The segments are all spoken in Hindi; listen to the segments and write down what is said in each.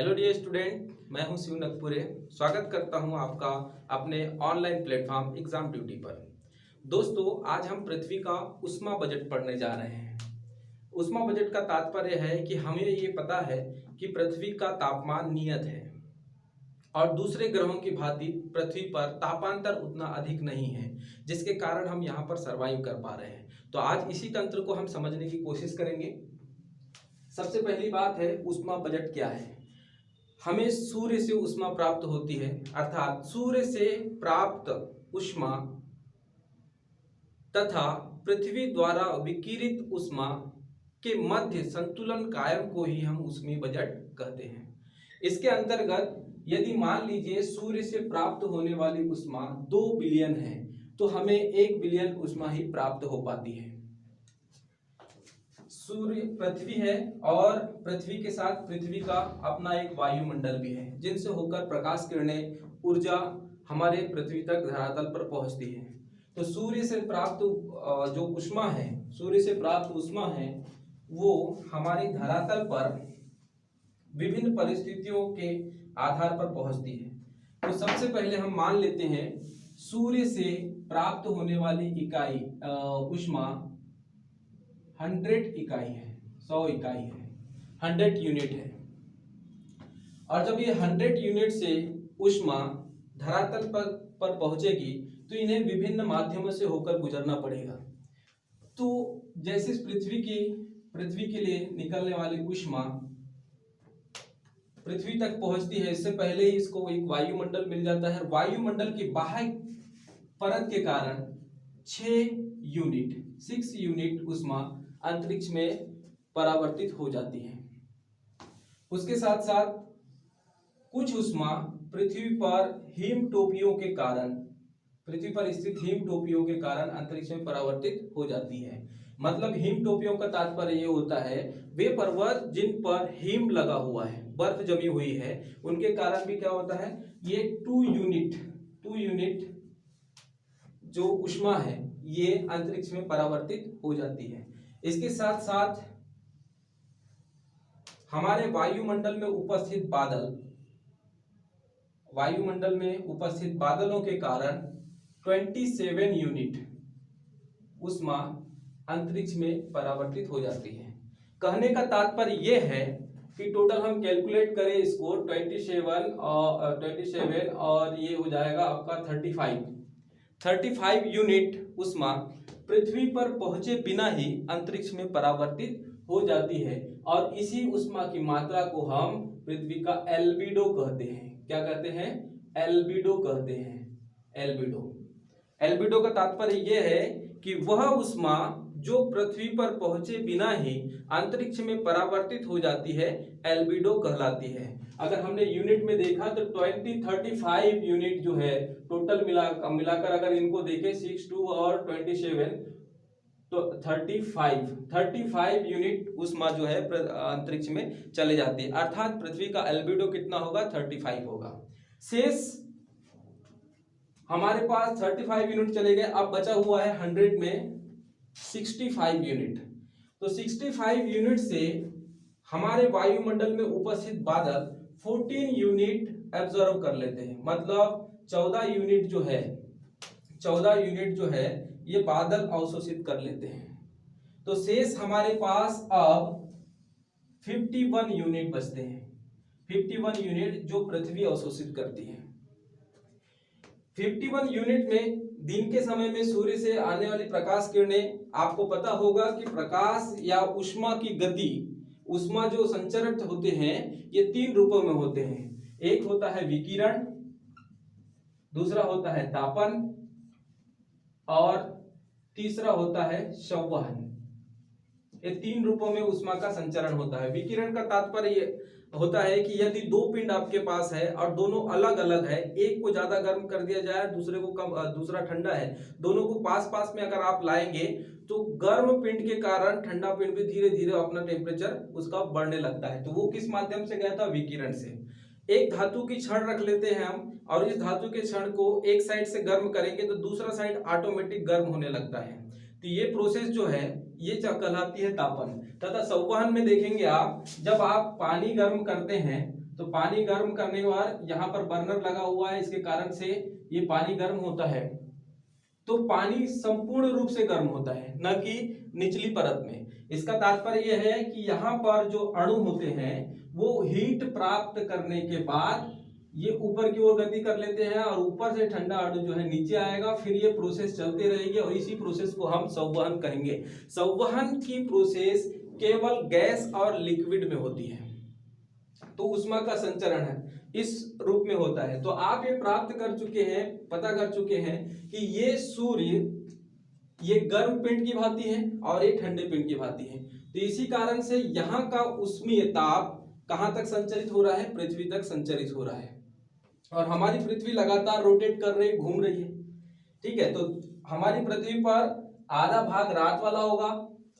हेलो डियर स्टूडेंट, मैं हूं शिव नगपुरे। स्वागत करता हूं आपका अपने ऑनलाइन प्लेटफॉर्म एग्जाम ड्यूटी पर। दोस्तों, आज हम पृथ्वी का उष्मा बजट पढ़ने जा रहे हैं। उष्मा बजट का तात्पर्य है कि हमें ये पता है कि पृथ्वी का तापमान नियत है और दूसरे ग्रहों की भांति पृथ्वी पर तापांतर उतना अधिक नहीं है, जिसके कारण हम यहाँ पर सरवाइव कर पा रहे हैं। तो आज इसी तंत्र को हम समझने की कोशिश करेंगे। सबसे पहली बात है, उष्मा बजट क्या है। हमें सूर्य से उष्मा प्राप्त होती है, अर्थात सूर्य से प्राप्त उष्मा तथा पृथ्वी द्वारा विकिरित उष्मा के मध्य संतुलन कायम को ही हम उष्मी बजट कहते हैं। इसके अंतर्गत यदि मान लीजिए सूर्य से प्राप्त होने वाली उष्मा 2 बिलियन है, तो हमें 1 बिलियन उष्मा ही प्राप्त हो पाती है। सूर्य पृथ्वी है और पृथ्वी के साथ पृथ्वी का अपना एक वायुमंडल भी है, जिनसे होकर प्रकाश किरणें, ऊर्जा हमारे पृथ्वी तक धरातल पर पहुंचती है। तो सूर्य से प्राप्त जो उष्मा है, सूर्य से प्राप्त उष्मा है, वो हमारी धरातल पर विभिन्न परिस्थितियों के आधार पर पहुंचती है। तो सबसे पहले हम मान लेते हैं सूर्य से प्राप्त होने वाली इकाई उष्मा 100 इकाई है, 100 इकाई है, 100 यूनिट है। और जब ये 100 यूनिट से उष्मा धरातल पर पहुंचेगी तो इन्हें विभिन्न माध्यमों से होकर गुजरना पड़ेगा। तो जैसे पृथ्वी के लिए निकलने वाली उष्मा पृथ्वी तक पहुंचती है, इससे पहले ही इसको एक वायुमंडल मिल जाता है। वायुमंडल की बाह्य परत के कारण 6 यूनिट उष्मा अंतरिक्ष में परावर्तित हो जाती है। उसके साथ साथ कुछ उष्मा पृथ्वी पर स्थित हिम टोपियों के कारण अंतरिक्ष में परावर्तित हो जाती है। मतलब हिम टोपियों का तात्पर्य ये होता है, वे पर्वत जिन पर हिम लगा हुआ है, बर्फ जमी हुई है, उनके कारण भी क्या होता है, ये 2 यूनिट जो उष्मा है ये अंतरिक्ष में परावर्तित हो जाती है। इसके साथ साथ हमारे वायुमंडल में उपस्थित बादलों के कारण 27 यूनिट उष्मा अंतरिक्ष में परावर्तित हो जाती है। कहने का तात्पर्य यह है कि टोटल हम कैलकुलेट करें इसको 27 और ये हो जाएगा आपका 35 यूनिट उष्मा पृथ्वी पर पहुंचे बिना ही अंतरिक्ष में परावर्तित हो जाती है। और इसी उष्मा की मात्रा को हम पृथ्वी का एल्बिडो कहते हैं। क्या कहते हैं? एल्बिडो कहते हैं। एल्बिडो का तात्पर्य यह है कि वह उष्मा जो पृथ्वी पर पहुंचे बिना ही अंतरिक्ष में परावर्तित हो जाती है, एल्बिडो कहलाती है। अगर हमने यूनिट में देखा तो 35 यूनिट जो है टोटल मिलाकर अगर इनको देखें 6, 2 और 27 तो 35 यूनिट उष्मा जो है अंतरिक्ष में चले जाती है। अर्थात पृथ्वी का एल्बिडो कितना होगा? 35 होगा। शेष हमारे पास 35 यूनिट चले गए। अब बचा हुआ है 100 में 65 यूनिट। तो 65 यूनिट से हमारे वायुमंडल में उपस्थित बादल 14 यूनिट एब्जॉर्व कर लेते हैं। मतलब 14 यूनिट जो है ये बादल अवशोषित कर लेते हैं। तो शेष हमारे पास अब 51 यूनिट बचते हैं। 51 यूनिट जो पृथ्वी अवशोषित करती है। 51 यूनिट में दिन के समय में सूर्य से आने वाली प्रकाश किरणें, आपको पता होगा कि प्रकाश या उष्मा की गति, उष्मा जो संचरित होते हैं ये 3 रूपों में होते हैं। एक होता है विकिरण, दूसरा होता है तापन और तीसरा होता है संवहन। ये 3 रूपों में उष्मा का संचरण होता है। विकिरण का तात्पर्य होता है कि यदि 2 पिंड आपके पास है और दोनों अलग अलग है, एक को ज्यादा गर्म कर दिया जाए, दूसरे को कम, दूसरा ठंडा है, दोनों को पास में अगर आप लाएंगे तो गर्म पिंड के कारण ठंडा पिंड भी धीरे धीरे अपना टेम्परेचर उसका बढ़ने लगता है। तो वो किस माध्यम से गया था? विकिरण से। एक धातु की छड़ रख लेते हैं हम और इस धातु के छड़ को एक साइड से गर्म करेंगे तो दूसरा साइड ऑटोमेटिक गर्म होने लगता है। तो ये प्रोसेस जो है ये कहलाती है तापन। तथा संवहन में देखेंगे आप, जब आप पानी गर्म करते हैं तो पानी गर्म करने के बाद यहाँ पर बर्नर लगा हुआ है, इसके कारण से ये पानी गर्म होता है। तो पानी संपूर्ण रूप से गर्म होता है, न कि निचली परत में। इसका तात्पर्य यह है कि यहाँ पर जो अणु होते हैं वो हीट प्राप्त करने के बाद ये ऊपर की ओर गति कर लेते हैं और ऊपर से ठंडा अणु जो है नीचे आएगा, फिर ये प्रोसेस चलती रहेगी और इसी प्रोसेस को हम संवहन कहेंगे। संवहन की प्रोसेस केवल गैस और लिक्विड में होती है, तो ऊष्मा का संचरण है इस रूप में होता है। तो आप ये प्राप्त कर चुके हैं, पता कर चुके हैं कि ये सूर्य ये गर्म पिंड की भांति है और ये ठंडे पिंड की भांति है। तो इसी कारण से यहाँ का ऊष्मीय ताप कहां तक संचरित हो रहा है, पृथ्वी तक संचरित हो रहा है। और हमारी पृथ्वी लगातार रोटेट कर रही, घूम रही है, ठीक है। तो हमारी पृथ्वी पर आधा भाग रात वाला होगा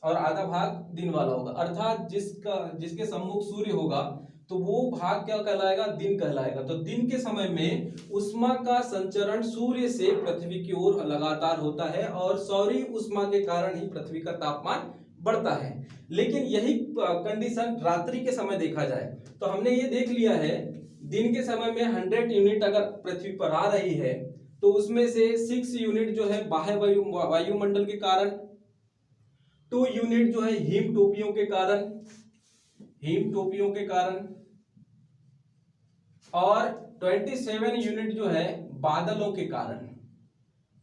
और आधा भाग दिन वाला होगा, अर्थात जिसके सम्मुख सूर्य होगा तो वो भाग क्या कहलाएगा, दिन कहलाएगा। तो दिन के समय में उष्मा का संचरण सूर्य से पृथ्वी की ओर लगातार होता है और सौर्य उष्मा के कारण ही पृथ्वी का तापमान बढ़ता है। लेकिन यही कंडीशन रात्रि के समय देखा जाए तो हमने ये देख लिया है, दिन के समय में 100 यूनिट अगर पृथ्वी पर आ रही है तो उसमें से 6 यूनिट जो है बाह्य वायुमंडल के कारण, 2 यूनिट जो है हिम टोपियों के कारण और 27 यूनिट जो है बादलों के कारण।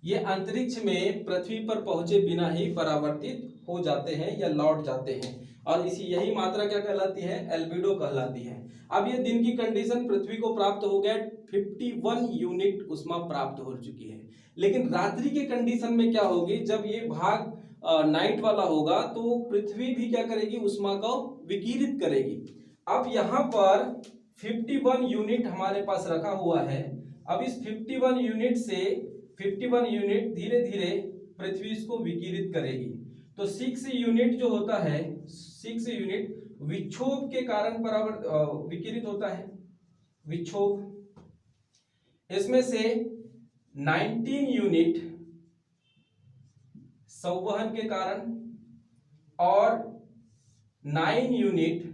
ये अंतरिक्ष में पृथ्वी पर पहुंचे बिना ही परावर्तित हो जाते हैं या लौट जाते हैं और यही मात्रा क्या कहलाती है, एल्बिडो कहलाती है। अब ये दिन की कंडीशन पृथ्वी को प्राप्त हो गया, 51 यूनिट उष्मा प्राप्त हो चुकी है। लेकिन रात्रि के कंडीशन में क्या होगी, जब ये भाग नाइट वाला होगा तो पृथ्वी भी क्या करेगी, उष्मा को विकिरित करेगी। अब यहाँ पर 51 यूनिट हमारे पास रखा हुआ है। अब इस 51 यूनिट से 51 यूनिट धीरे धीरे पृथ्वी इसको विकिरित करेगी। तो 6 यूनिट जो होता है, 6 यूनिट विक्षोभ के कारण विकिरित होता है, विक्षोभ। इसमें से 19 यूनिट संवहन के कारण और 9 यूनिट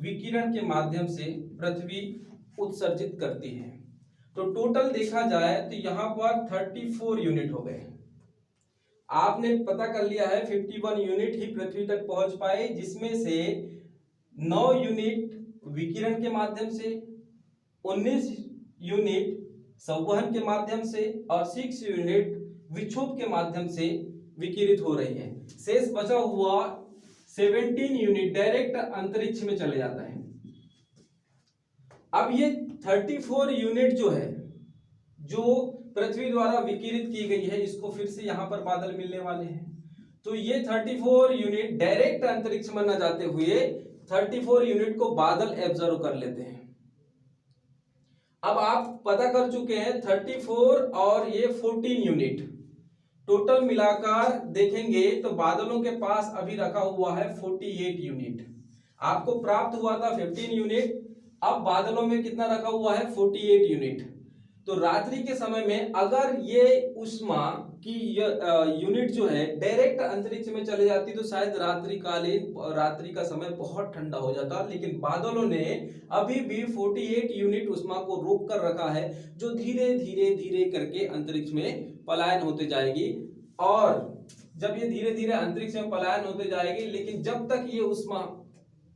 विकिरण के माध्यम से पृथ्वी उत्सर्जित करती है। तो टोटल देखा जाए तो यहाँ पर 34 यूनिट हो गए। आपने पता कर लिया है 51 यूनिट ही पृथ्वी तक पहुंच पाए, जिसमें से 9 यूनिट विकिरण के माध्यम से, 19 यूनिट संवहन के माध्यम से और 6 यूनिट विक्षोभ के माध्यम से विकिरित हो रही है। शेष बचा हुआ 17 यूनिट डायरेक्ट अंतरिक्ष में चले जाता है। अब ये 34 यूनिट जो है, जो पृथ्वी द्वारा विकिरित की गई है, इसको फिर से यहां पर बादल मिलने वाले हैं। तो ये 34 यूनिट डायरेक्ट अंतरिक्ष में न जाते हुए 34 यूनिट को बादल एब्जॉर्व कर लेते हैं। अब आप पता कर चुके हैं 34 और ये 14 यूनिट टोटल मिलाकर देखेंगे तो बादलों के पास अभी रखा हुआ है 48 यूनिट। आपको प्राप्त हुआ था 15 यूनिट, अब बादलों में कितना रखा हुआ है, 48 यूनिट। तो रात्रि के समय में अगर ये उष्मा की यूनिट जो है डायरेक्ट अंतरिक्ष में चले जाती तो शायद रात्रि का समय बहुत ठंडा हो जाता। लेकिन बादलों ने अभी भी 48 यूनिट उष्मा को रोक कर रखा है, जो धीरे धीरे करके अंतरिक्ष में पलायन होते जाएगी। और जब ये धीरे धीरे अंतरिक्ष में पलायन होते जाएगी, लेकिन जब तक ये उष्मा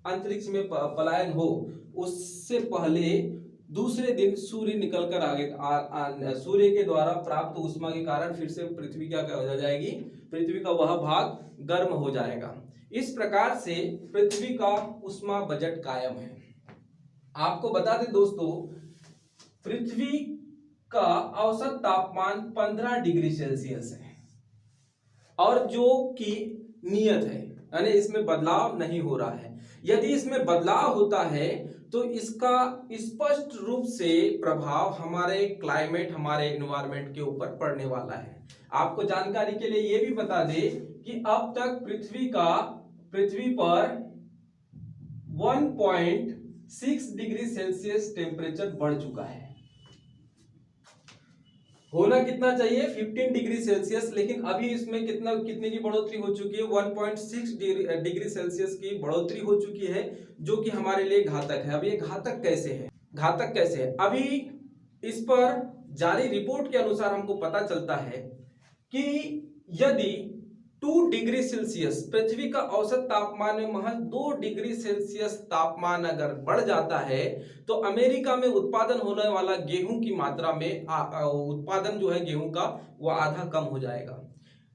अंतरिक्ष में पलायन हो उससे पहले दूसरे दिन सूर्य निकलकर आगे सूर्य के द्वारा प्राप्त उष्मा के कारण फिर से पृथ्वी क्या हो जाएगी, पृथ्वी का वह भाग गर्म हो जाएगा। इस प्रकार से पृथ्वी का उष्मा बजट कायम है। आपको बता दें दोस्तों, पृथ्वी का औसत तापमान 15 डिग्री सेल्सियस है और जो कि नियत है, यानी इसमें बदलाव नहीं हो रहा है। यदि इसमें बदलाव होता है तो इसका स्पष्ट रूप से प्रभाव हमारे क्लाइमेट, हमारे एनवायरनमेंट के ऊपर पड़ने वाला है। आपको जानकारी के लिए यह भी बता दें कि अब तक पृथ्वी पर 1.6 डिग्री सेल्सियस टेम्परेचर बढ़ चुका है होना कितना चाहिए 15 डिग्री सेल्सियस, लेकिन अभी इसमें कितने की बढ़ोतरी हो चुकी है 1.6 डिग्री सेल्सियस की बढ़ोतरी हो चुकी है, जो कि हमारे लिए घातक है। अब ये घातक कैसे है, घातक कैसे है? अभी इस पर जारी रिपोर्ट के अनुसार हमको पता चलता है कि यदि 2 डिग्री सेल्सियस पृथ्वी का औसत तापमान में महज 2 डिग्री सेल्सियस तापमान अगर बढ़ जाता है तो अमेरिका में उत्पादन होने वाला गेहूं की मात्रा में उत्पादन जो है गेहूं का वो आधा कम हो जाएगा।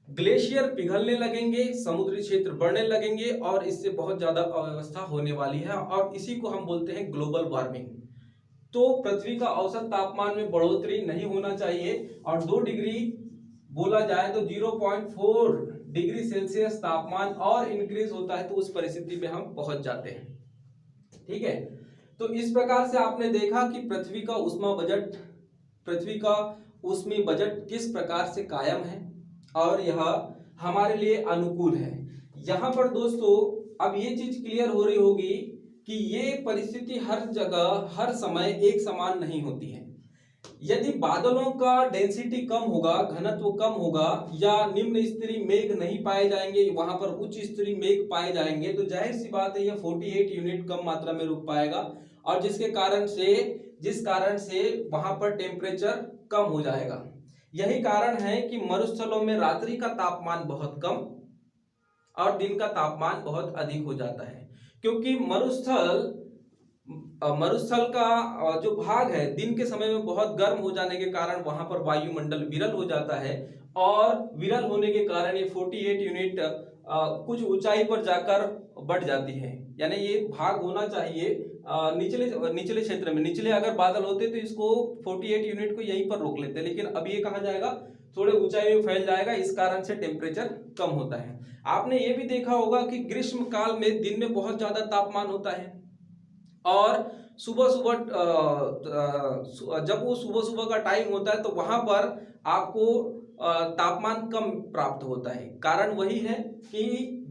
ग्लेशियर पिघलने लगेंगे, समुद्री क्षेत्र बढ़ने लगेंगे और इससे बहुत ज्यादा अव्यवस्था होने वाली है और इसी को हम बोलते हैं ग्लोबल वार्मिंग। तो पृथ्वी का औसत तापमान में बढ़ोतरी नहीं होना चाहिए और 2 डिग्री बोला जाए तो 0.4 डिग्री सेल्सियस तापमान और इंक्रीज होता है तो उस परिस्थिति में हम पहुंच जाते हैं। ठीक है, तो इस प्रकार से आपने देखा कि पृथ्वी का ऊष्मी बजट किस प्रकार से कायम है और यह हमारे लिए अनुकूल है। यहां पर दोस्तों अब ये चीज क्लियर हो रही होगी कि ये परिस्थिति हर जगह हर समय एक समान नहीं होती है। यदि बादलों का डेंसिटी कम होगा, घनत्व कम होगा या निम्न स्तरीय मेघ नहीं पाए जाएंगे, वहां पर उच्च स्तरीय मेघ पाए जाएंगे तो जाहिर सी बात है यह 48 यूनिट कम मात्रा में रुक पाएगा और जिस कारण से वहां पर टेम्परेचर कम हो जाएगा। यही कारण है कि मरुस्थलों में रात्रि का तापमान बहुत कम और दिन का तापमान बहुत अधिक हो जाता है, क्योंकि मरुस्थल का जो भाग है दिन के समय में बहुत गर्म हो जाने के कारण वहां पर वायुमंडल विरल हो जाता है और विरल होने के कारण ये 48 यूनिट कुछ ऊंचाई पर जाकर बढ़ जाती है। यानी ये भाग होना चाहिए निचले क्षेत्र में, निचले अगर बादल होते तो इसको 48 यूनिट को यहीं पर रोक लेते, लेकिन अब ये कहाँ जाएगा, थोड़े ऊंचाई में फैल जाएगा, इस कारण से टेम्परेचर कम होता है। आपने ये भी देखा होगा कि ग्रीष्म काल में दिन में बहुत ज्यादा तापमान होता है और जब वो सुबह का टाइम होता है तो वहां पर आपको तापमान कम प्राप्त होता है। कारण वही है कि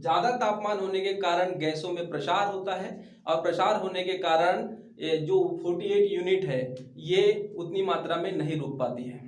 ज्यादा तापमान होने के कारण गैसों में प्रसार होता है और प्रसार होने के कारण जो 48 यूनिट है ये उतनी मात्रा में नहीं रुक पाती है।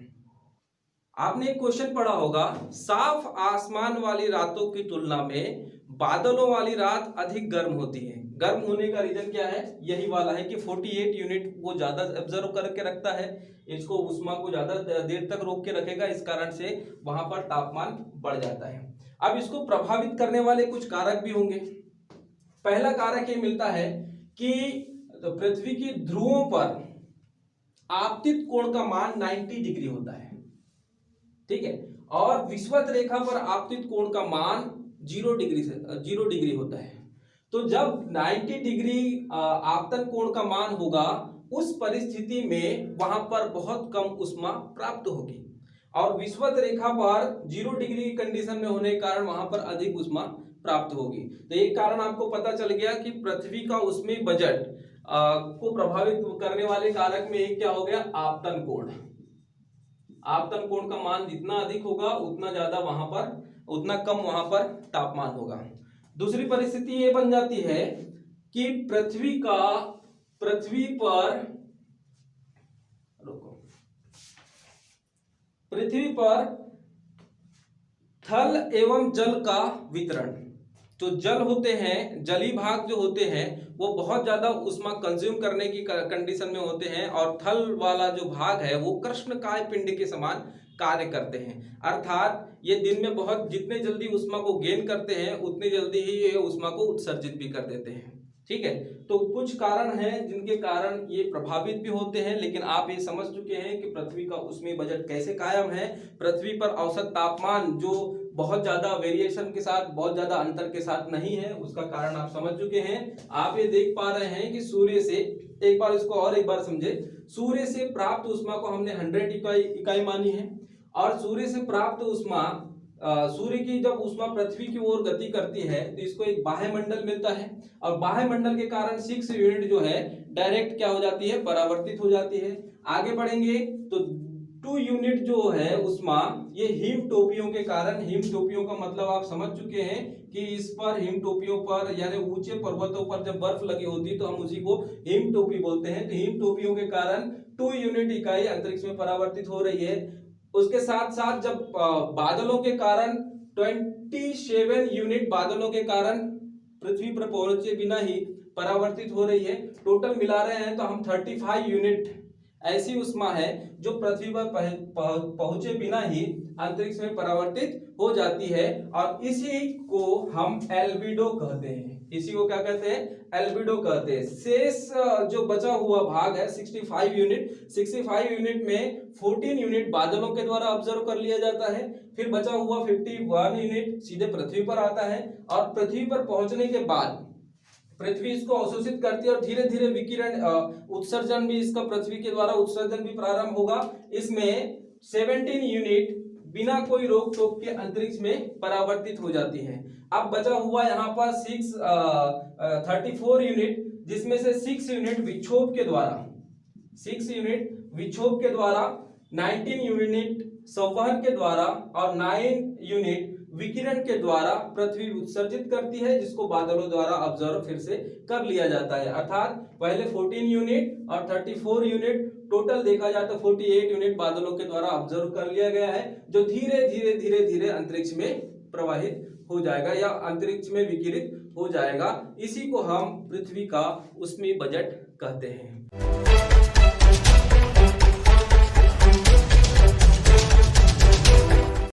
आपने एक क्वेश्चन पढ़ा होगा, साफ आसमान वाली रातों की तुलना में बादलों वाली रात अधिक गर्म होती है। गर्म होने का रीजन क्या है, यही वाला है कि 48 यूनिट वो ज्यादा ऑब्जर्व करके रखता है, इसको उष्मा को ज्यादा देर तक रोक के रखेगा, इस कारण से वहां पर तापमान बढ़ जाता है। अब इसको प्रभावित करने वाले कुछ कारक भी होंगे। पहला कारक ये मिलता है कि तो पृथ्वी की ध्रुवों पर आपतित कोण का मान 90 डिग्री होता है, ठीक है, और विषुवत रेखा पर आपतित कोण का मान 0 डिग्री होता है। तो जब 90 डिग्री आपतन कोण का मान होगा उस परिस्थिति में वहां पर बहुत कम उष्मा प्राप्त होगी और विषुवत रेखा पर 0 डिग्री की कंडीशन में होने के कारण वहां पर अधिक उष्मा प्राप्त होगी। तो एक कारण आपको पता चल गया कि पृथ्वी का ऊष्मी बजट को प्रभावित करने वाले कारक में एक क्या हो गया, आपतन कोण। आपतन कोण का मान जितना अधिक होगा उतना कम वहां पर तापमान होगा। दूसरी परिस्थिति ये बन जाती है कि पृथ्वी पर थल एवं जल का वितरण। तो जल होते हैं, जली भाग जो होते हैं वो बहुत ज्यादा उष्मा कंज्यूम करने की कंडीशन में होते हैं और थल वाला जो भाग है वो कृष्णकाय पिंड के समान कार्य करते हैं, अर्थात ये दिन में बहुत जितने जल्दी उष्मा को गेन करते हैं उतनी जल्दी ही ये उष्मा को उत्सर्जित भी कर देते हैं। ठीक है, तो कुछ कारण हैं जिनके कारण ये प्रभावित भी होते हैं, लेकिन आप ये समझ चुके हैं कि पृथ्वी का ऊष्मी बजट कैसे कायम है। पृथ्वी पर औसत तापमान जो बहुत ज्यादा वेरिएशन के साथ, बहुत ज्यादा अंतर के साथ नहीं है, उसका कारण आप समझ चुके हैं। आप ये देख पा रहे हैं कि सूर्य से, एक बार इसको और एक बार समझे, सूर्य से प्राप्त उष्मा को हमने 100 इकाई मानी है और सूर्य से प्राप्त उष्मा, सूर्य की जब उष्मा पृथ्वी की ओर गति करती है तो इसको एक बाह्य मंडल मिलता है और बाह्य मंडल के कारण 6 यूनिट जो है डायरेक्ट क्या हो जाती है, परावर्तित हो जाती है। आगे बढ़ेंगे तो 2 यूनिट जो है उष्मा, ये हिम टोपियों के कारण, हिम टोपियों का मतलब आप समझ चुके हैं कि इस पर हिम टोपियों पर यानी ऊंचे पर्वतों पर जब बर्फ लगी होती है तो हम उसी को हिम टोपी बोलते हैं। तो हिम टोपियों के कारण 2 यूनिट इकाई अंतरिक्ष में परावर्तित हो रही है। उसके साथ साथ जब बादलों के कारण 27 यूनिट बादलों के कारण पृथ्वी पर पहुंचे बिना ही परावर्तित हो रही है। टोटल मिला रहे हैं तो हम 35 यूनिट ऐसी उष्मा है जो पृथ्वी पर पहुंचे बिना ही अंतरिक्ष में परावर्तित हो जाती है, और इसी को हम एल्बिडो कहते हैं। इसी को क्या कहते हैं? एल्बिडो कहते हैं। शेष जो बचा हुआ भाग है 65 यूनिट में 14 यूनिट बादलों के द्वारा ऑब्जर्व कर लिया जाता है, फिर बचा हुआ 51 यूनिट सीधे पृथ्वी पर आता है, और पृथ्वी पर पहुंचने के बाद पृथ्वी इसको अवशोषित करती है और धीरे धीरे विकिरण उत्सर्जन भी इसका पृथ्वी के द्वारा उत्सर्जन भी प्रारंभ होगा। इसमें 17 यूनिट बिना कोई रोक टोक के अंतरिक्ष में परावर्तित हो जाती है। अब बचा हुआ यहाँ पर 34 यूनिट, जिसमें से 6 यूनिट विक्षोभ के द्वारा 19 यूनिट संवहन के द्वारा और 9 यूनिट विकिरण के द्वारा पृथ्वी उत्सर्जित करती है, जिसको बादलों द्वारा ऑब्जर्व फिर से कर लिया जाता है। अर्थात पहले 14 यूनिट और 34 यूनिट, टोटल देखा जाए तो 48 यूनिट बादलों के द्वारा ऑब्जर्व कर लिया गया है, जो धीरे धीरे अंतरिक्ष में प्रवाहित हो जाएगा या अंतरिक्ष में विकिरित हो जाएगा। इसी को हम पृथ्वी का ऊष्मीय बजट कहते हैं।